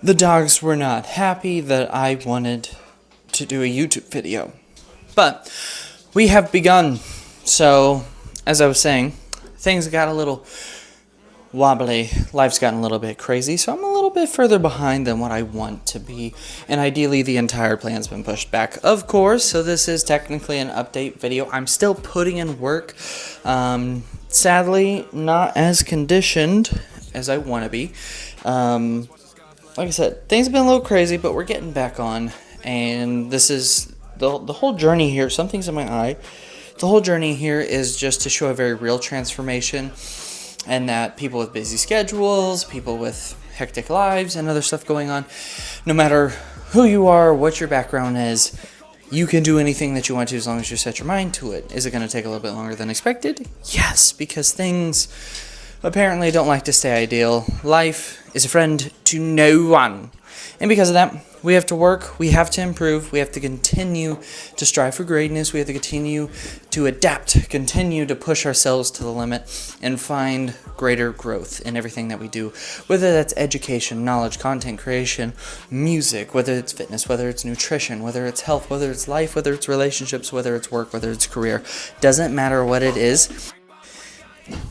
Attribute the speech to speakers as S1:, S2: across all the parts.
S1: The dogs were not happy that I wanted to do a YouTube video. But we have begun. So, as I was saying, things got a little wobbly. Life's gotten a little bit crazy, so I'm a little bit further behind than what I want to be. And ideally, the entire plan's been pushed back, of course. So this is technically an update video. I'm still putting in work. Sadly, not as conditioned as I want to be. Like I said, things have been a little crazy, but we're getting back on. And this is the whole journey here. Something's in my eye. The whole journey here is just to show a very real transformation, and that people with busy schedules, people with hectic lives, and other stuff going on, no matter who you are, what your background is, you can do anything that you want to as long as you set your mind to it. Is it going to take a little bit longer than expected? Yes, because things apparently don't like to stay ideal. Life is a friend to no one. And because of that, we have to work, we have to improve, we have to continue to strive for greatness, we have to continue to adapt, continue to push ourselves to the limit, and find greater growth in everything that we do. Whether that's education, knowledge, content creation, music, whether it's fitness, whether it's nutrition, whether it's health, whether it's life, whether it's relationships, whether it's work, whether it's career. Doesn't matter what it is.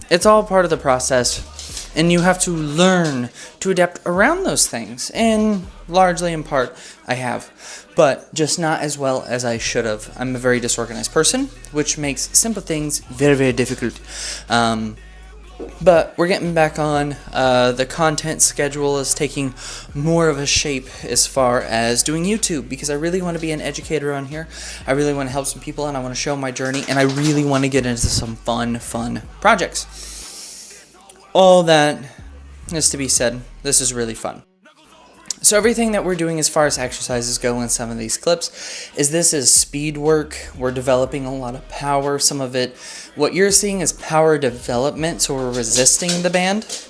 S1: It's all part of the process. And you have to learn to adapt around those things. And largely in part, I have. But just not as well as I should have. I'm a very disorganized person, which makes simple things very, very difficult. But we're getting back on. The content schedule is taking more of a shape as far as doing YouTube, because I really want to be an educator on here. I really want to help some people, and I want to show my journey, and I really want to get into some fun projects. All that is to be said. This is really fun. So everything that we're doing as far as exercises go in some of these clips is speed work. We're developing a lot of power. Some of it, what you're seeing is power development, so we're resisting the band.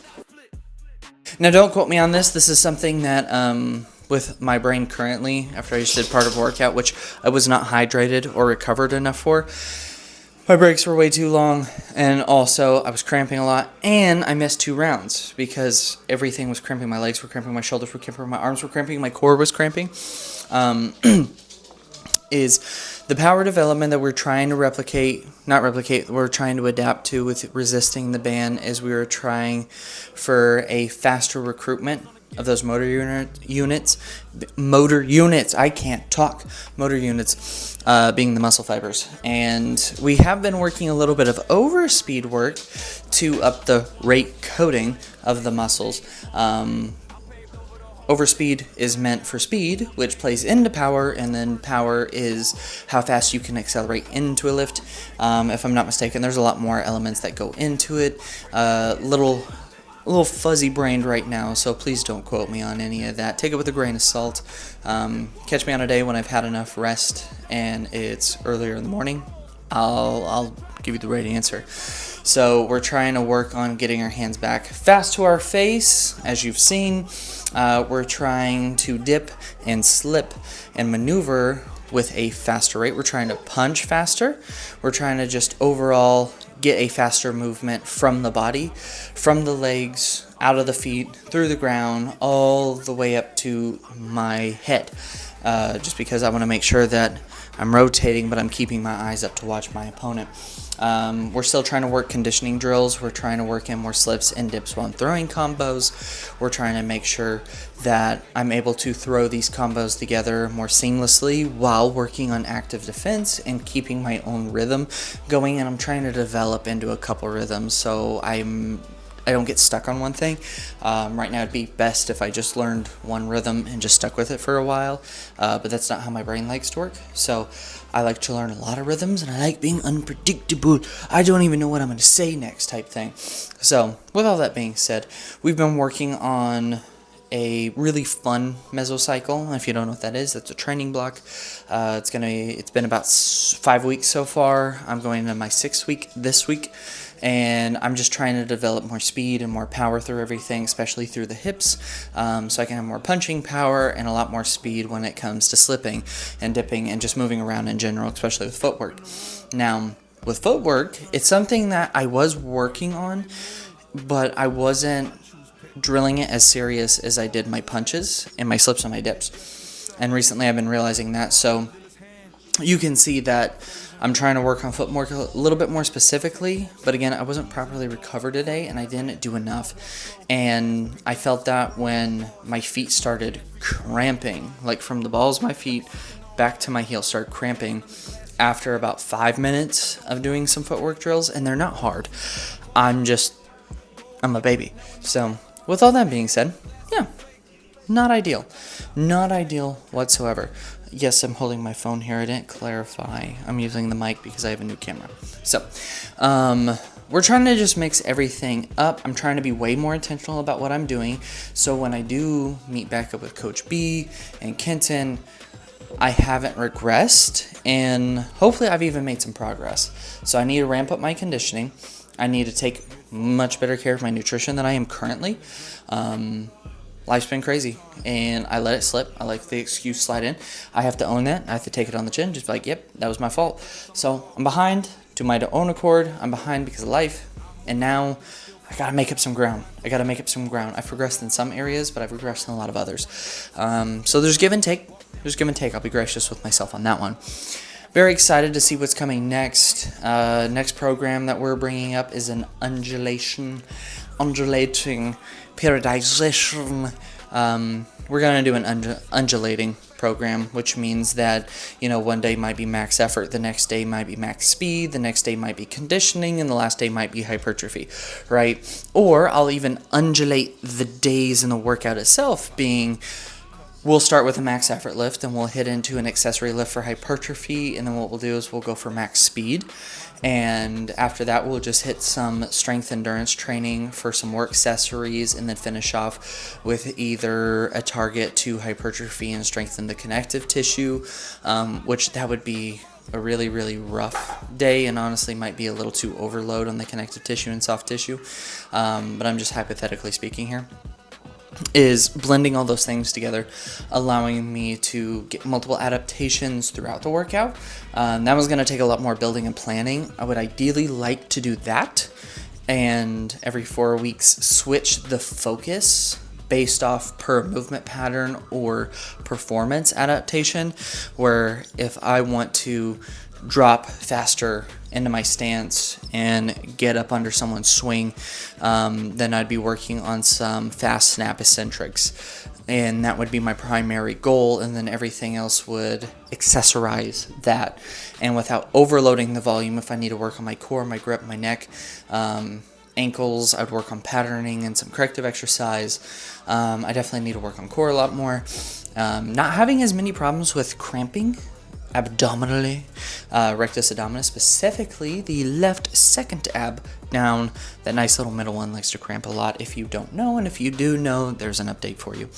S1: Now don't quote me on this. This is something that with my brain currently, after I just did part of a workout, which I was not hydrated or recovered enough for. My breaks were way too long, and also I was cramping a lot, and I missed 2 rounds because everything was cramping. My legs were cramping, my shoulders were cramping, my arms were cramping, my core was cramping. Is the power development that we're trying to we're trying to adapt to with resisting the ban, is we were trying for a faster recruitment of those motor units, being the muscle fibers. And we have been working a little bit of overspeed work to up the rate coding of the muscles. Overspeed is meant for speed, which plays into power, and then power is how fast you can accelerate into a lift. If I'm not mistaken, there's a lot more elements that go into it. A little fuzzy brained right now, so please don't quote me on any of that. Take it with a grain of salt. Catch me on a day when I've had enough rest and it's earlier in the morning. I'll give you the right answer. So we're trying to work on getting our hands back fast to our face, as you've seen. We're trying to dip and slip and maneuver with a faster rate. We're trying to punch faster. We're trying to just overall get a faster movement from the body, from the legs, out of the feet, through the ground, all the way up to my head. Just because I want to make sure that I'm rotating, but I'm keeping my eyes up to watch my opponent. We're still trying to work conditioning drills. We're trying to work in more slips and dips while I'm throwing combos. We're trying to make sure that I'm able to throw these combos together more seamlessly while working on active defense and keeping my own rhythm going. And I'm trying to develop into a couple rhythms, so I don't get stuck on one thing. Right now it'd be best if I just learned one rhythm and just stuck with it for a while, but that's not how my brain likes to work. So I like to learn a lot of rhythms, and I like being unpredictable. I don't even know what I'm going to say next type thing. So with all that being said, we've been working on a really fun mesocycle. If you don't know what that is, that's a training block. It's been about 5 weeks so far. I'm going into my 6th week this week, and I'm just trying to develop more speed and more power through everything, especially through the hips, so I can have more punching power and a lot more speed when it comes to slipping and dipping and just moving around in general, especially with footwork. Now, with footwork, it's something that I was working on, but I wasn't drilling it as serious as I did my punches and my slips and my dips. And recently I've been realizing that. So you can see that I'm trying to work on footwork a little bit more specifically, but again, I wasn't properly recovered today and I didn't do enough. And I felt that when my feet started cramping, like from the balls of my feet back to my heel started cramping after about 5 minutes of doing some footwork drills, and they're not hard. I'm a baby. So with all that being said, yeah, not ideal. Not ideal whatsoever. Yes, I'm holding my phone here. I didn't clarify. I'm using the mic because I have a new camera. So, we're trying to just mix everything up. I'm trying to be way more intentional about what I'm doing. So when I do meet back up with Coach B and Kenton, I haven't regressed, and hopefully I've even made some progress. So I need to ramp up my conditioning. I need to take much better care of my nutrition than I am currently. Life's been crazy, and I let it slip. I let the excuse slide in. I have to own that. I have to take it on the chin, just be like, yep, that was my fault. So I'm behind to my own accord. I'm behind because of life, and now I got to make up some ground. I've progressed in some areas, but I've regressed in a lot of others. So there's give and take. I'll be gracious with myself on that one. Very excited to see what's coming next. Next program that we're bringing up is an undulating periodization. We're going to do an undulating program, which means that, one day might be max effort, the next day might be max speed, the next day might be conditioning, and the last day might be hypertrophy, right? Or I'll even undulate the days in the workout itself, being we'll start with a max effort lift, and we'll hit into an accessory lift for hypertrophy, and then what we'll do is we'll go for max speed. And after that, we'll just hit some strength endurance training for some work accessories, and then finish off with either a target to hypertrophy and strengthen the connective tissue, which that would be a really, really rough day, and honestly might be a little too overload on the connective tissue and soft tissue. But I'm just hypothetically speaking here. Is blending all those things together, allowing me to get multiple adaptations throughout the workout. That was going to take a lot more building and planning. I would ideally like to do that, and every 4 weeks switch the focus based off per movement pattern or performance adaptation, where if I want to drop faster into my stance and get up under someone's swing, then I'd be working on some fast snap eccentrics, and that would be my primary goal, and then everything else would accessorize that. And without overloading the volume, if I need to work on my core, my grip, my neck, ankles, I'd work on patterning and some corrective exercise. I definitely need to work on core a lot more. Not having as many problems with cramping abdominally, rectus abdominis, specifically the left second ab down. That nice little middle one likes to cramp a lot if you don't know, and if you do know, there's an update for you.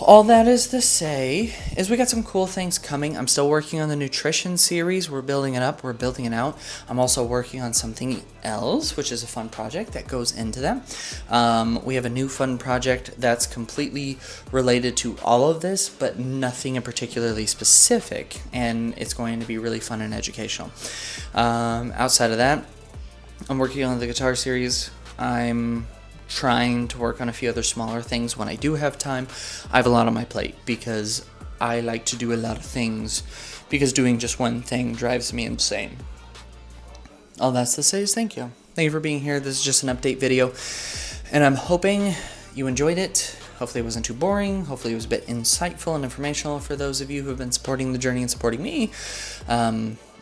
S1: All that is to say is we got some cool things coming. I'm still working on the nutrition series. We're building it up. We're building it out. I'm also working on something else, which is a fun project that goes into that. We have a new fun project that's completely related to all of this, but nothing in particularly specific, and it's going to be really fun and educational. Outside of that, I'm working on the guitar series. I'm trying to work on a few other smaller things when I do have time. I have a lot on my plate because I like to do a lot of things, because doing just one thing drives me insane. All that's to say is thank you. Thank you for being here. This is just an update video, and I'm hoping you enjoyed it. Hopefully it wasn't too boring. Hopefully it was a bit insightful and informational for those of you who have been supporting the journey and supporting me.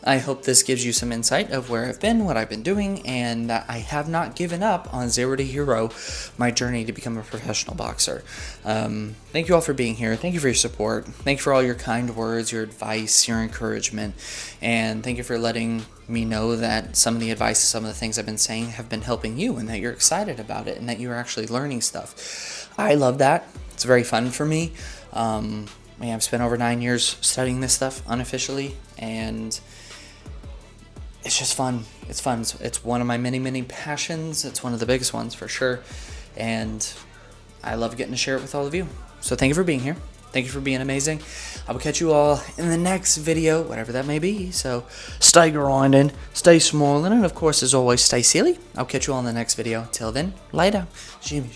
S1: I hope this gives you some insight of where I've been, what I've been doing, and that I have not given up on Zero to Hero, my journey to become a professional boxer. Thank you all for being here. Thank you for your support. Thank you for all your kind words, your advice, your encouragement, and thank you for letting me know that some of the advice, some of the things I've been saying have been helping you, and that you're excited about it, and that you're actually learning stuff. I love that. It's very fun for me. I've spent over 9 years studying this stuff unofficially, and it's just fun. It's fun. It's one of my many, many passions. It's one of the biggest ones for sure. And I love getting to share it with all of you. So thank you for being here. Thank you for being amazing. I will catch you all in the next video, whatever that may be. So stay grinding, stay smiling, and of course, as always, stay silly. I'll catch you all in the next video. Till then, later. Jimmy.